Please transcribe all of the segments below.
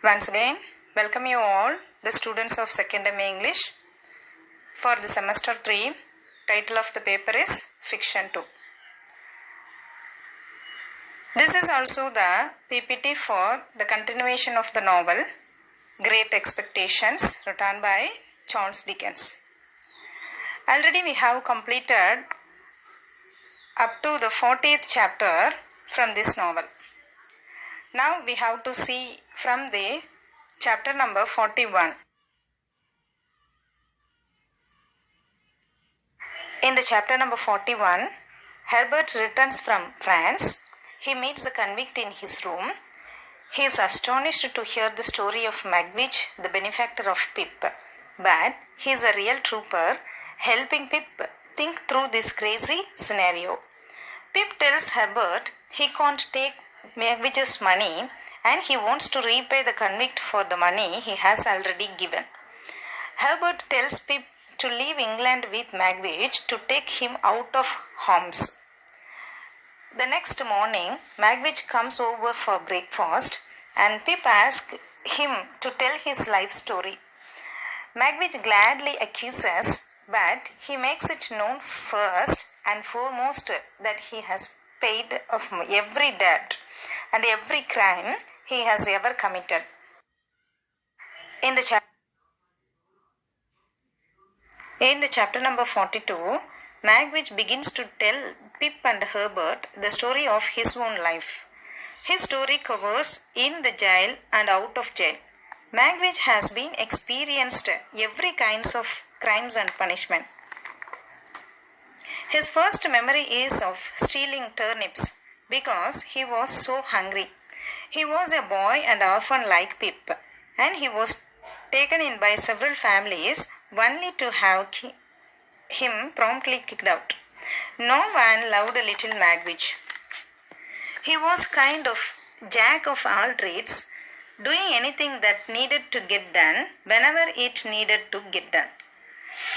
Once again, welcome you all, the students of Second MA English. For the semester 3, title of the paper is Fiction 2. This is also the PPT for the continuation of the novel Great Expectations, written by Charles Dickens. Already we have completed up to the 40th chapter from this novel. Now we have to see from the chapter number 41. In the chapter number 41, Herbert returns from France. He meets the convict in his room. He is astonished to hear the story of Magwitch, the benefactor of Pip. But he is a real trooper, helping Pip think through this crazy scenario. Pip tells Herbert he can't take Magwitch's money and he wants to repay the convict for the money he has already given. Herbert tells Pip to leave England with Magwitch to take him out of harm's. The next morning, Magwitch comes over for breakfast and Pip asks him to tell his life story. Magwitch gladly accuses, but he makes it known first and foremost that he has paid off every debt and every crime he has ever committed. In the chapter number 42, Magwitch begins to tell Pip and Herbert the story of his own life. His story covers in the jail and out of jail. Magwitch has been experienced every kinds of crimes and punishment. His first memory is of stealing turnips because he was so hungry. He was a boy and orphan like Pip, and he was taken in by several families only to have him promptly kicked out. No one loved little Magwitch. He was kind of jack of all trades, doing anything that needed to get done whenever it needed to get done.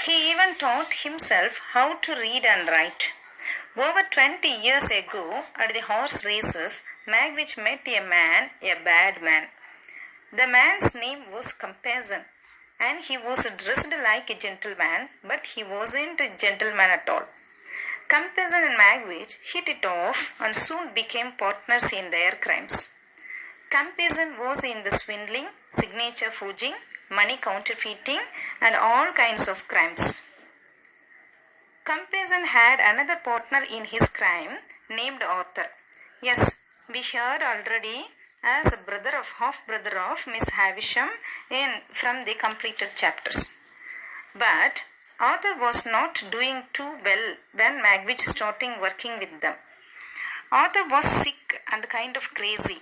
He even taught himself how to read and write. Over 20 years ago, at the horse races, Magwitch met a man, a bad man. The man's name was Compassion, and he was dressed like a gentleman, but he wasn't a gentleman at all. Compassion and Magwitch hit it off and soon became partners in their crimes. Compassion was in the swindling, signature forging, money counterfeiting, and all kinds of crimes. Compassion had another partner in his crime named Arthur. Yes, we heard already as a half-brother of Miss Havisham from the completed chapters. But Arthur was not doing too well when Magwitch started working with them. Arthur was sick and kind of crazy.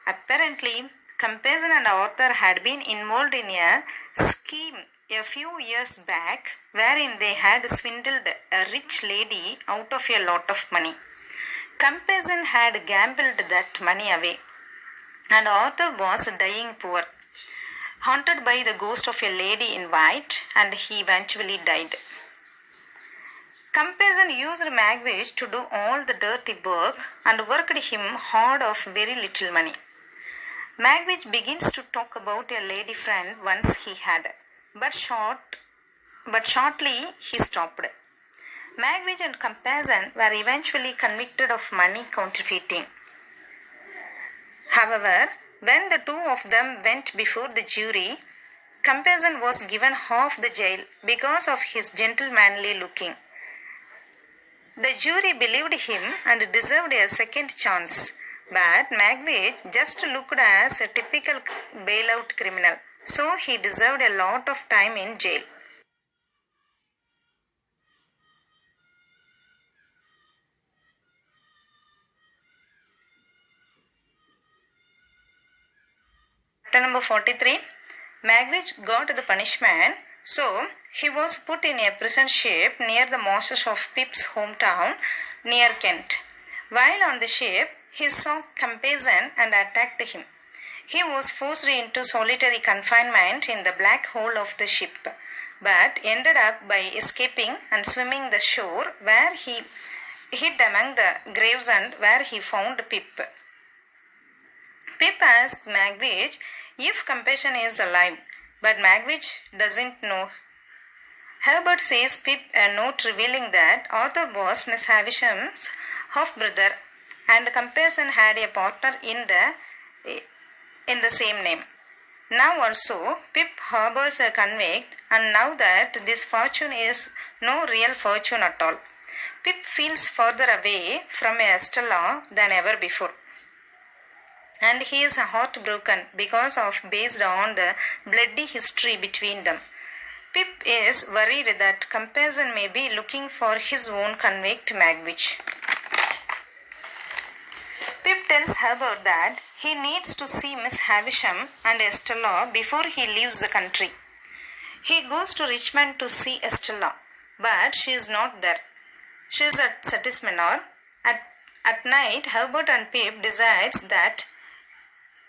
Apparently, Compassion and Arthur had been involved in a scheme a few years back wherein they had swindled a rich lady out of a lot of money. Compassion had gambled that money away, and Arthur was dying poor, haunted by the ghost of a lady in white, and he eventually died. Compassion used Magwitch to do all the dirty work and worked him hard of very little money. Magwitch begins to talk about a lady friend once he had, but shortly he stopped. Magwitch and Compassion were eventually convicted of money counterfeiting. However, when the two of them went before the jury, Compassion was given half the jail because of his gentlemanly looking. The jury believed him and deserved a second chance, but Magwitch just looked as a typical bailout criminal, so he deserved a lot of time in jail. Chapter number 43. Magwitch got the punishment, so he was put in a prison ship near the marshes of Pip's hometown near Kent. While on the ship, he saw Compassion and attacked him. He was forced into solitary confinement in the black hole of the ship, but ended up by escaping and swimming the shore, where he hid among the Gravesend, where he found Pip. Pip asks Magwitch if compassion is alive, but Magwitch doesn't know. Herbert says Pip a note revealing that Arthur was Miss Havisham's half-brother and Compassion had a partner in the same name. Now also, Pip harbors a convict, and now that this fortune is no real fortune at all, Pip feels further away from Estella than ever before. And he is heartbroken because of based on the bloody history between them. Pip is worried that Compassion may be looking for his own convict Magwitch. Pip tells Herbert that he needs to see Miss Havisham and Estella before he leaves the country. He goes to Richmond to see Estella, but she is not there. She is at Satisminor. At night, Herbert and Pip decides that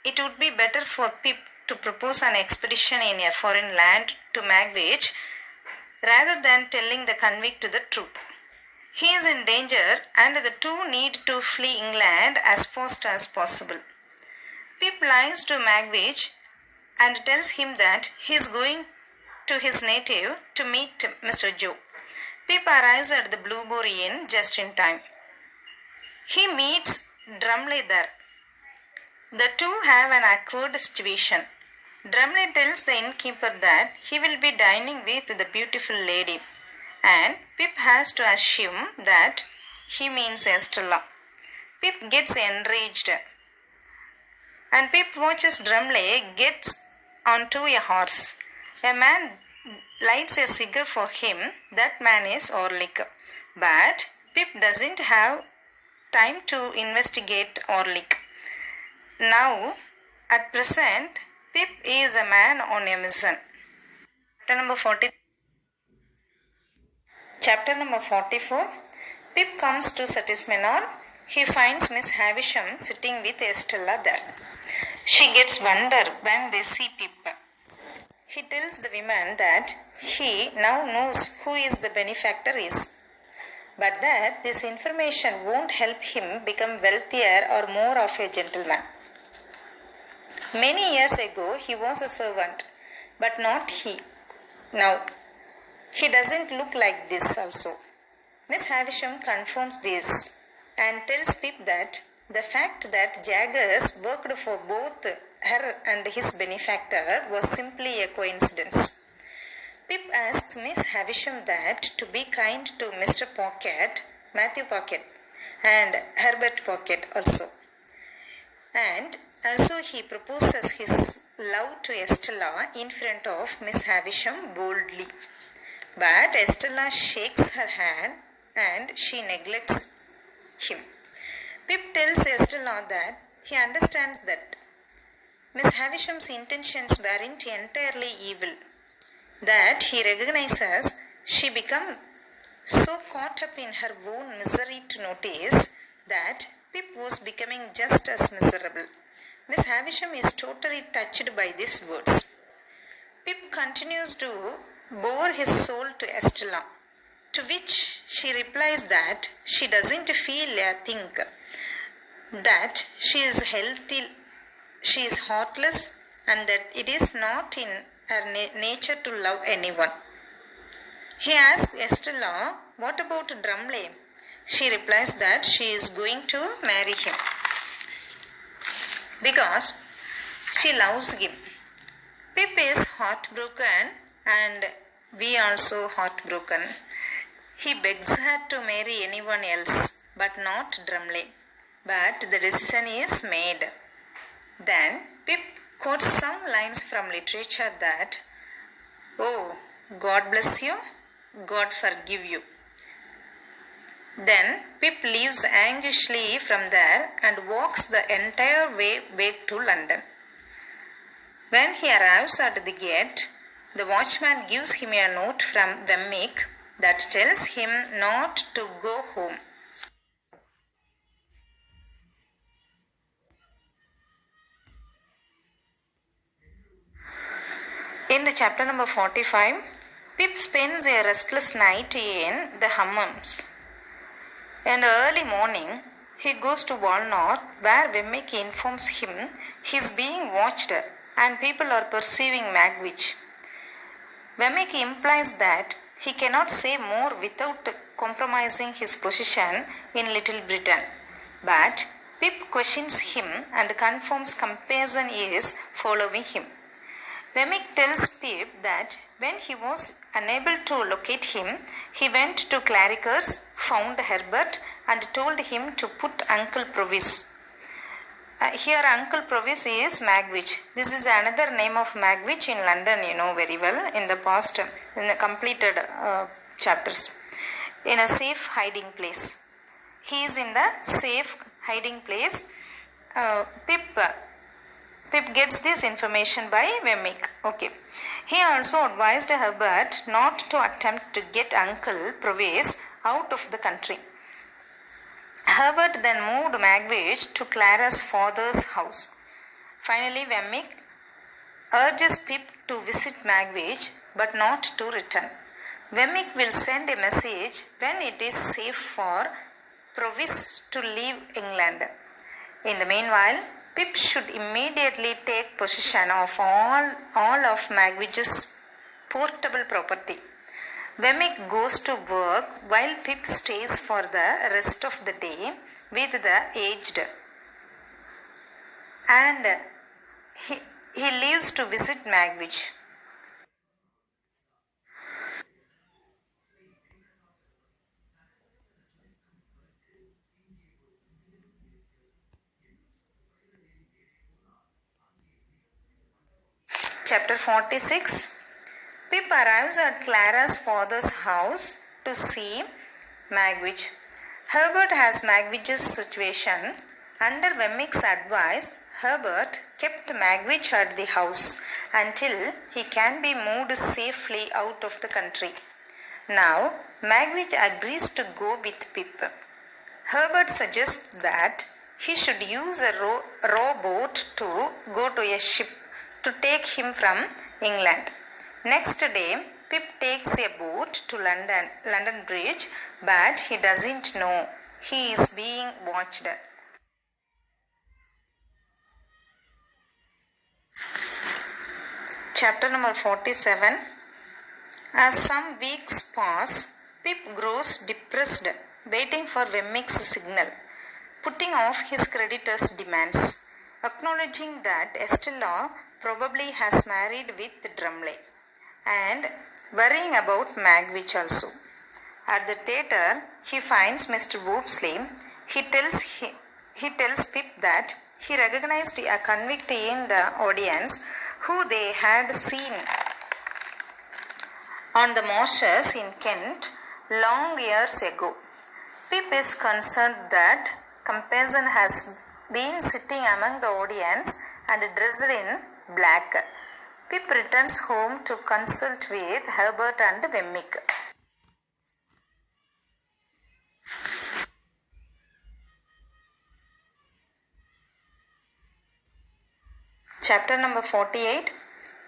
it would be better for Pip to propose an expedition in a foreign land to Magwitch rather than telling the convict the truth. He is in danger and the two need to flee England as fast as possible. Pip lies to Magwitch and tells him that he is going to his native to meet Mr. Joe. Pip arrives at the Blueberry Inn just in time. He meets Drumley there. The two have an awkward situation. Drumley tells the innkeeper that he will be dining with the beautiful lady, and Pip has to assume that he means Estella. Pip gets enraged, and Pip watches Drumley get onto a horse. A man lights a cigar for him. That man is Orlick. But Pip doesn't have time to investigate Orlick. Now, at present, Pip is a man on a mission. Chapter number 44. Pip comes to Satisminor. He finds Miss Havisham sitting with Estella there. She gets wonder when they see Pip. He tells the women that he now knows who is the benefactor is, but that this information won't help him become wealthier or more of a gentleman. Many years ago he was a servant, but not he. Now, he doesn't look like this also. Miss Havisham confirms this and tells Pip that the fact that Jaggers worked for both her and his benefactor was simply a coincidence. Pip asks Miss Havisham that to be kind to Mr. Pocket, Matthew Pocket, and Herbert Pocket also. And also he proposes his love to Estella in front of Miss Havisham boldly. But Estella shakes her hand and she neglects him. Pip tells Estella that he understands that Miss Havisham's intentions weren't entirely evil, that he recognizes she became so caught up in her own misery to notice that Pip was becoming just as miserable. Miss Havisham is totally touched by these words. Pip continues to bore his soul to Estella, to which she replies that she doesn't feel a thing, that she is healthy, she is heartless, and that it is not in her nature to love anyone. He asks Estella, what about Drumley? She replies that she is going to marry him because she loves him. Pip is heartbroken and we also heartbroken. He begs her to marry anyone else but not Drumley. But the decision is made. Then Pip quotes some lines from literature that, "Oh, God bless you, God forgive you." Then Pip leaves anxiously from there and walks the entire way back to London. When he arrives at the gate, the watchman gives him a note from Wemmick that tells him not to go home. In the chapter number 45, Pip spends a restless night in the hammams. In the early morning, he goes to Walnut, where Wemmick informs him he is being watched and people are perceiving Magwitch. Wemmick implies that he cannot say more without compromising his position in Little Britain. But Pip questions him and confirms Compeyson is following him. Wemmick tells Pip that when he was unable to locate him, he went to Clarriker's, found Herbert, and told him to put Uncle Provis. Here Uncle Provis is Magwitch. This is another name of Magwitch in London, you know very well, in the past, in the completed chapters. In a safe hiding place. He is in the safe hiding place. Pip gets this information by Wemmick. Okay. He also advised Herbert not to attempt to get Uncle Provis out of the country. Herbert then moved Magwitch to Clara's father's house. Finally, Wemmick urges Pip to visit Magwitch but not to return. Wemmick will send a message when it is safe for Provis to leave England. In the meanwhile, Pip should immediately take possession of all of Magwitch's portable property. Wemmick goes to work while Pip stays for the rest of the day with the aged. And he leaves to visit Magwitch. Chapter 46. Pip arrives at Clara's father's house to see Magwitch. Herbert has Magwitch's situation. Under Wemmick's advice, Herbert kept Magwitch at the house until he can be moved safely out of the country. Now, Magwitch agrees to go with Pip. Herbert suggests that he should use a rowboat to go to a ship to take him from England. Next day, Pip takes a boat to London Bridge, but he doesn't know he is being watched. Chapter number 47. As some weeks pass, Pip grows depressed, waiting for Wemmick's signal, putting off his creditors' demands, acknowledging that Estella probably has married with Drumley, and worrying about Magwitch also. At the theatre, he finds Mr. Wopsley. He tells Pip that he recognized a convict in the audience who they had seen on the marshes in Kent long years ago. Pip is concerned that Compeyson has been sitting among the audience and dressed in black. Pip returns home to consult with Herbert and Wemmick. Chapter number 48.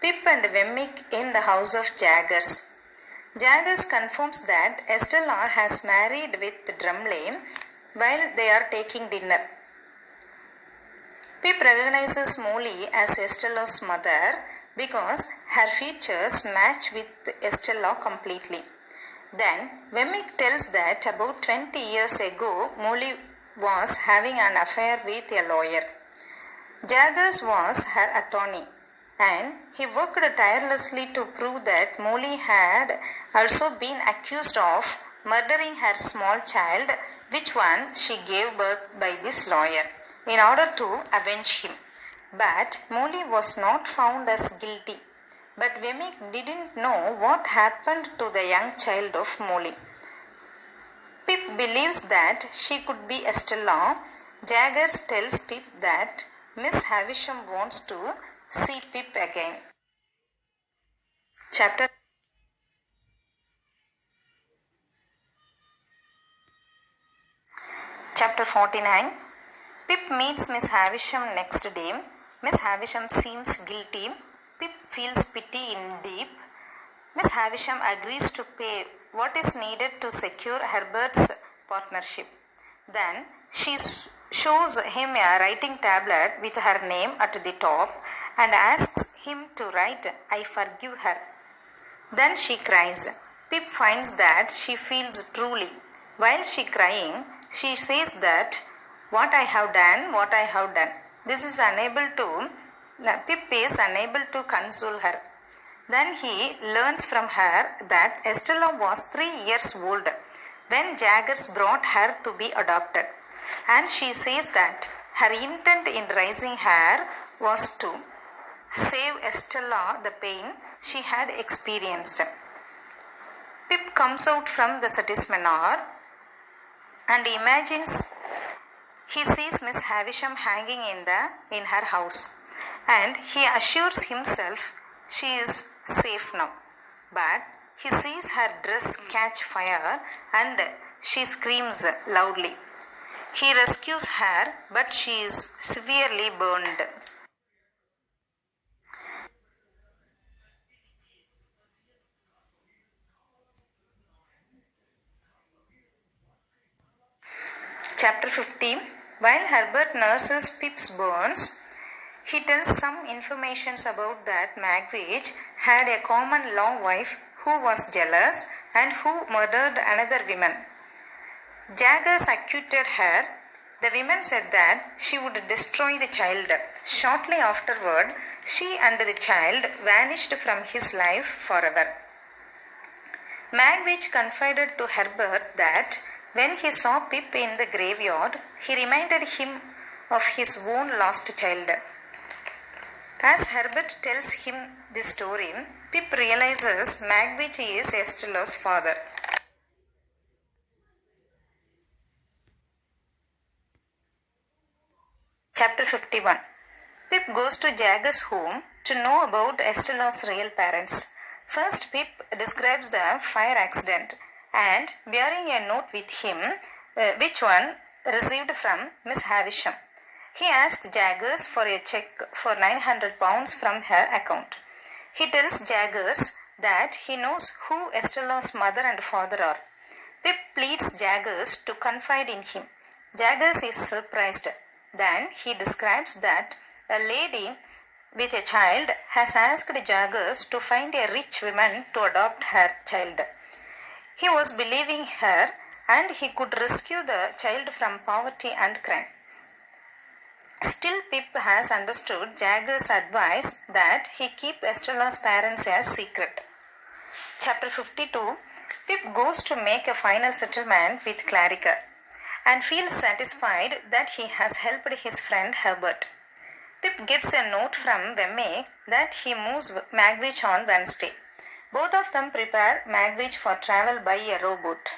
Pip and Wemmick in the house of Jaggers. Jaggers confirms that Estella has married with Drumley while they are taking dinner. Pip recognizes Molly as Estella's mother because her features match with Estella completely. Then Wemmick tells that about 20 years ago Molly was having an affair with a lawyer. Jaggers was her attorney, and he worked tirelessly to prove that Molly had also been accused of murdering her small child, which one she gave birth by this lawyer, in order to avenge him. But Molly was not found as guilty. But Wemmick didn't know what happened to the young child of Molly. Pip believes that she could be Estella. Jaggers tells Pip that Miss Havisham wants to see Pip again. Chapter 49. Pip meets Miss Havisham next day. Miss Havisham seems guilty. Pip feels pity in deep. Miss Havisham agrees to pay what is needed to secure Herbert's partnership. Then she shows him a writing tablet with her name at the top and asks him to write, "I forgive her." Then she cries. Pip finds that she feels truly. While she crying, she says that what I have done, what I have done. Pip is unable to console her. Then he learns from her that Estella was 3 years old when Jaggers brought her to be adopted. And she says that her intent in raising her was to save Estella the pain she had experienced. Pip comes out from the seminar and imagines he sees Miss Havisham hanging in her house, and he assures himself she is safe now. But he sees her dress catch fire and she screams loudly. He rescues her, but she is severely burned. Chapter 15. While Herbert nurses Pip's burns, he tells some information about that Magwitch had a common law wife who was jealous and who murdered another woman. Jaggers acquitted her. The women said that she would destroy the child. Shortly afterward, she and the child vanished from his life forever. Magwitch confided to Herbert that when he saw Pip in the graveyard, he reminded him of his own lost child. As Herbert tells him this story, Pip realizes Magwitch is Estella's father. Chapter 51. Pip goes to Jaggers' home to know about Estella's real parents. First, Pip describes the fire accident and bearing a note with him, which one received from Miss Havisham. He asks Jaggers for a check for £900 from her account. He tells Jaggers that he knows who Estella's mother and father are. Pip pleads Jaggers to confide in him. Jaggers is surprised. Then he describes that a lady with a child has asked Jaggers to find a rich woman to adopt her child. He was believing her and he could rescue the child from poverty and crime. Still, Pip has understood Jaggers' advice that he keep Estella's parents a secret. Chapter 52. Pip goes to make a final settlement with Clarica and feels satisfied that he has helped his friend Herbert. Pip gets a note from Wemme that he moves Magwitch on Wednesday. Both of them prepare Magwitch for travel by a rowboat.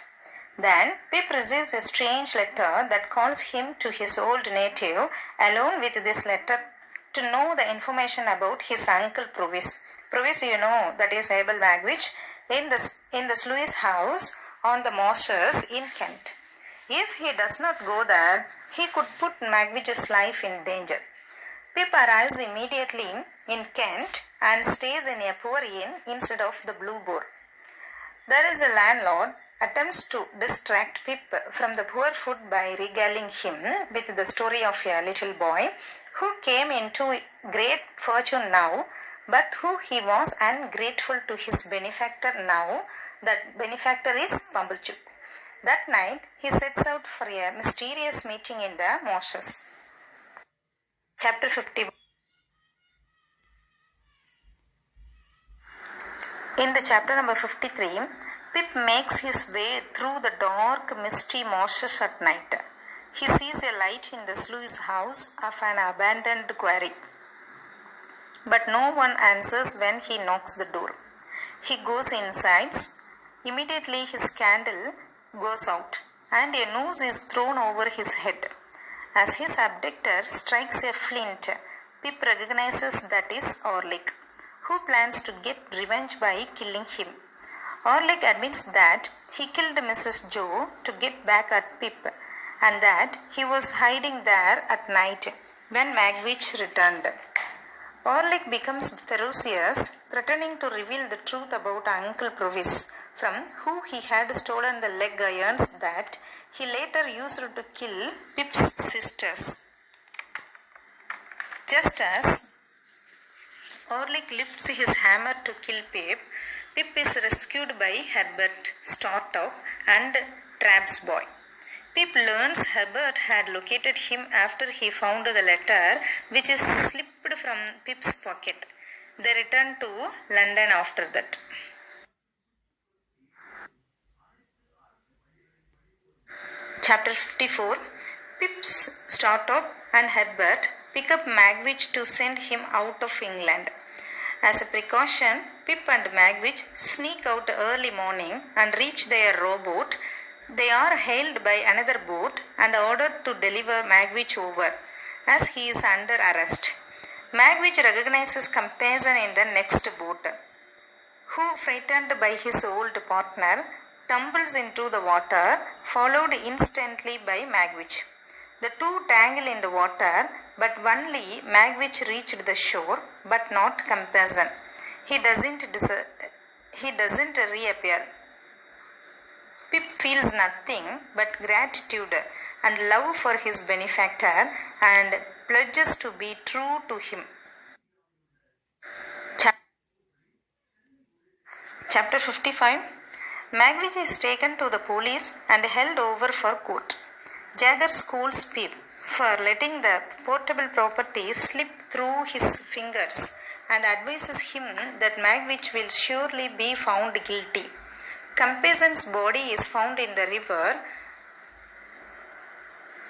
Then Pip receives a strange letter that calls him to his old native. Alone with this letter to know the information about his uncle Provis. Provis, that is Abel Magwitch, in the Sluice house on the marshes in Kent. If he does not go there, he could put Magwitch's life in danger. Pip arrives immediately in Kent and stays in a poor inn instead of the Blue Boar. There is a landlord attempts to distract Pip from the poor food by regaling him with the story of a little boy who came into great fortune now, but who he was ungrateful to his benefactor now. That benefactor is Pumblechook. That night, he sets out for a mysterious meeting in the marshes. Chapter 50. In the chapter number 53, Pip makes his way through the dark, misty marshes at night. He sees a light in the sluice house of an abandoned quarry. But no one answers when he knocks the door. He goes inside. Immediately his candle goes out and a noose is thrown over his head. As his abductor strikes a flint, Pip recognizes that is Orlick, who plans to get revenge by killing him. Orlick admits that he killed Mrs. Joe to get back at Pip and that he was hiding there at night when Magwitch returned. Orlick becomes ferocious, threatening to reveal the truth about Uncle Provis, from who he had stolen the leg irons that he later used to kill Pip's sisters. Just as Orlick lifts his hammer to kill Pip. Pip is rescued by Herbert, Startup, and Traps Boy. Pip learns Herbert had located him after he found the letter which is slipped from Pip's pocket. They return to London after that. Chapter 54. Pip's Startup and Herbert pick up Magwitch to send him out of England. As a precaution, Pip and Magwitch sneak out early morning and reach their rowboat. They are hailed by another boat and ordered to deliver Magwitch over, as he is under arrest. Magwitch recognizes Compassion in the next boat, who, frightened by his old partner, tumbles into the water, followed instantly by Magwitch. The two tangle in the water, but only Magwitch reached the shore, but not Compassion. He doesn't reappear. Pip feels nothing but gratitude and love for his benefactor and pledges to be true to him. Chapter 55. Magwitch is taken to the police and held over for court. Jagger scolds Pip for letting the portable property slip through his fingers and advises him that Magwitch will surely be found guilty. Compassion's body is found in the river.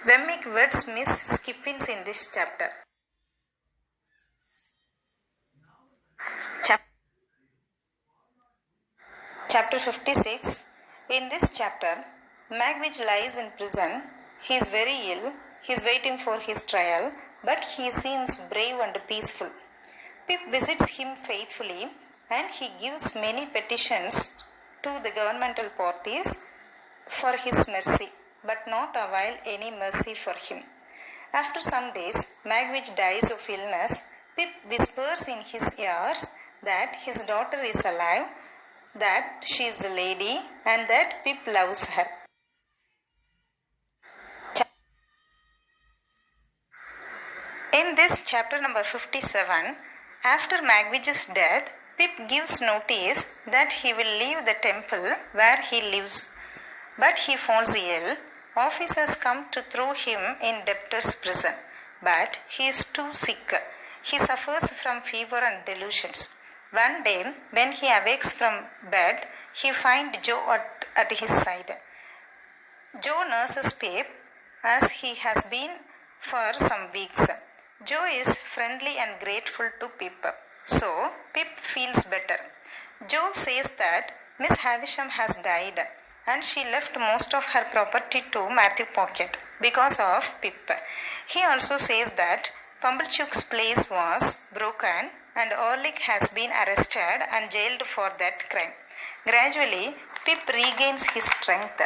Wemmick words Miss Skiffins in this chapter. Chapter 56. In this chapter, Magwitch lies in prison. He is very ill. He is waiting for his trial, but he seems brave and peaceful. Pip visits him faithfully, and he gives many petitions to the governmental parties for his mercy, but not avail any mercy for him. After some days, Magwitch dies of illness. Pip whispers in his ears that his daughter is alive, that she is a lady, and that Pip loves her. In this chapter number 57, after Magwitch's death, Pip gives notice that he will leave the temple where he lives. But he falls ill. Officers come to throw him in debtor's prison, but he is too sick. He suffers from fever and delusions. One day, when he awakes from bed, he finds Joe at his side. Joe nurses Pip as he has been for some weeks. Joe is friendly and grateful to Pip, so Pip feels better. Joe says that Miss Havisham has died and she left most of her property to Matthew Pocket because of Pip. He also says that Pumblechook's place was broken and Orlick has been arrested and jailed for that crime. Gradually, Pip regains his strength.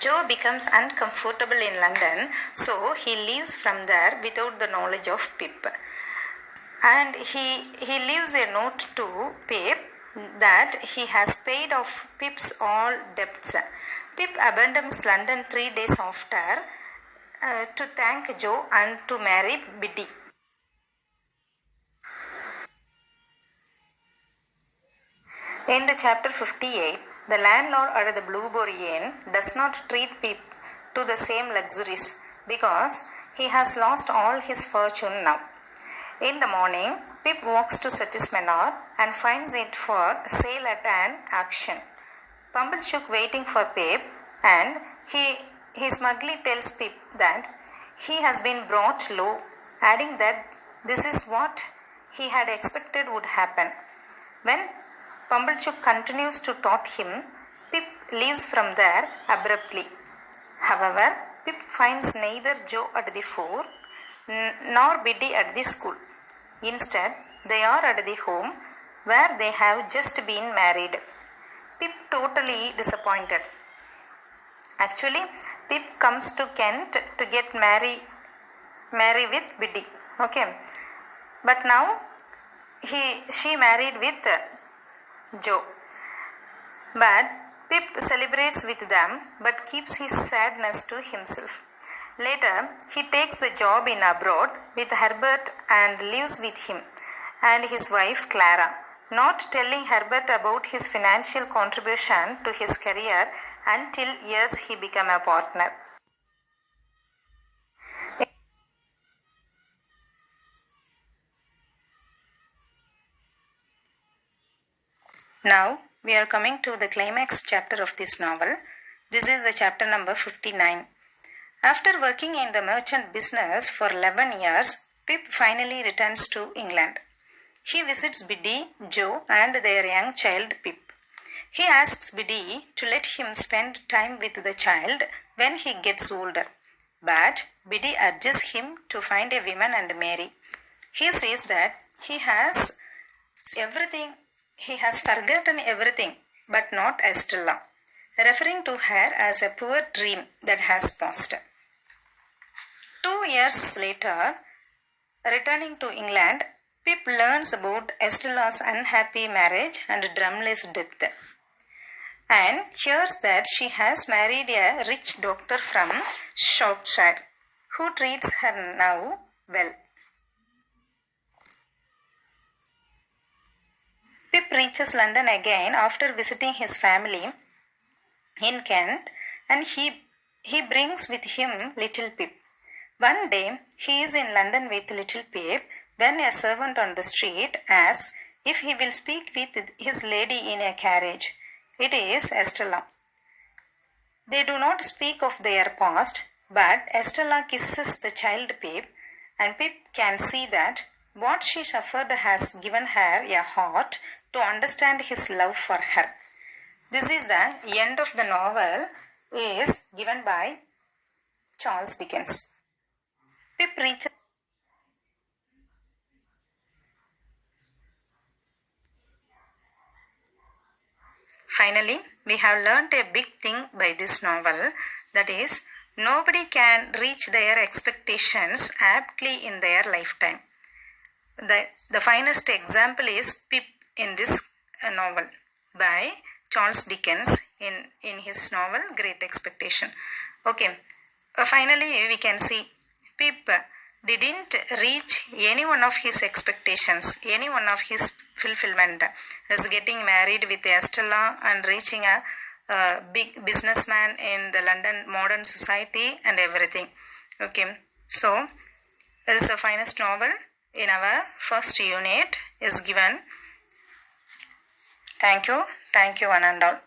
Joe becomes uncomfortable in London, so he leaves from there without the knowledge of Pip. And he leaves a note to Pip that he has paid off Pip's all debts. Pip abandons London 3 days after to thank Joe and to marry Biddy. In the chapter 58, the landlord at the Blueberry Inn does not treat Pip to the same luxuries because he has lost all his fortune now. In the morning, Pip walks to Seti's Manor and finds it for sale at an auction. Pumblechook waiting for Pip, and he smugly tells Pip that he has been brought low, adding that this is what he had expected would happen. When Pumblechook continues to taunt him, Pip leaves from there abruptly. However, Pip finds neither Joe at the fore nor Biddy at the school. Instead, they are at the home where they have just been married. Pip totally disappointed. Actually, Pip comes to Kent to get marry with Biddy. Okay, but now she married with Joe. But Pip celebrates with them but keeps his sadness to himself. Later, he takes a job in abroad with Herbert and lives with him. and his wife Clara, not telling Herbert about his financial contribution to his career until years he became a partner. Now we are coming to the climax chapter of this novel. This is the chapter number 59. After working in the merchant business for 11 years, Pip finally returns to England. He visits Biddy, Joe, and their young child Pip. He asks Biddy to let him spend time with the child when he gets older, but Biddy urges him to find a woman and marry. He says that he has forgotten everything, but not Estella, referring to her as a poor dream that has passed. 2 years later, returning to England, Pip learns about Estella's unhappy marriage and Drumley's death, and hears that she has married a rich doctor from Shropshire, who treats her now well. Pip reaches London again after visiting his family in Kent, and he brings with him little Pip. One day he is in London with little Pip when a servant on the street asks if he will speak with his lady in a carriage. It is Estella. They do not speak of their past, but Estella kisses the child Pip, and Pip can see that what she suffered has given her a heart to understand his love for her. This is the end of the novel, is given by Charles Dickens. Pip reaches. Finally, we have learnt a big thing by this novel, that is, nobody can reach their expectations aptly in their lifetime. The finest example is Pip in this novel by Charles Dickens in his novel Great Expectation. Okay, finally we can see Pip didn't reach any one of his expectations, any one of his fulfillment, as getting married with Estella and reaching a big businessman in the London modern society and everything. Okay, so this is the finest novel in our first unit is given. Thank you one and all.